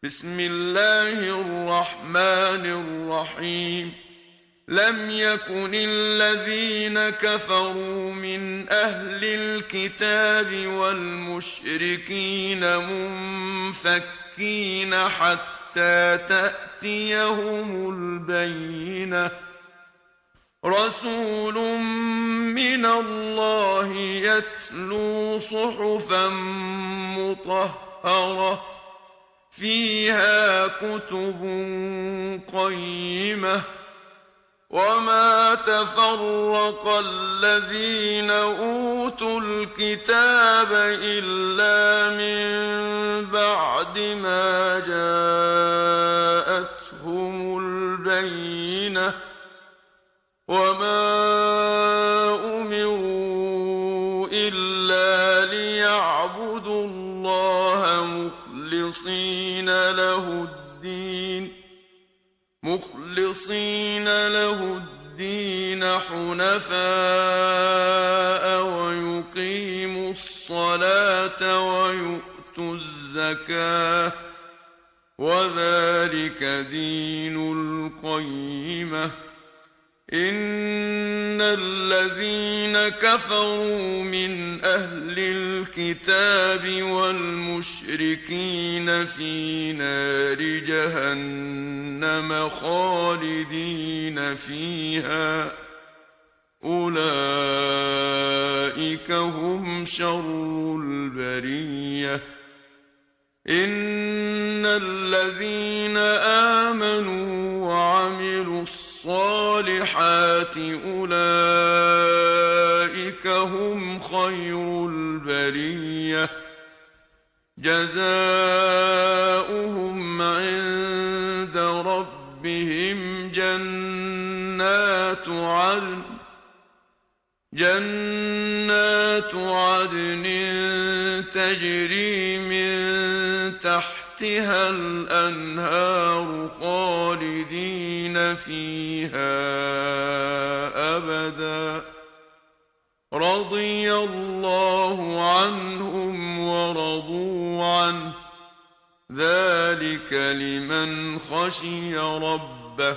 بسم الله الرحمن الرحيم. لم يكن الذين كفروا من أهل الكتاب والمشركين منفكين حتى تأتيهم البينة. رسول من الله يتلو صحفا مطهرة فيها كتب قيمة. وما تفرق الذين أوتوا الكتاب إلا من بعد ما جاءتهم البينة. وما أمروا إلا ليعبدوا الله مخلصين له الدين حنفاء ويقيموا الصلاة ويؤتوا الزكاة وذلك دين القيمة. إن الذين كفروا من أهل الكتاب والمشركين في نار جهنم خالدين فيها أولئك هم شر البرية. إن الذين آمنوا وعملوا الصالحات أولئك هم خير البرية. جزاؤهم عند ربهم جنات عدن تجري من تحتها الأنهار خالدين فيها أبدا. رضي الله عنهم ورضوا عنه ذلك لمن خشي ربه.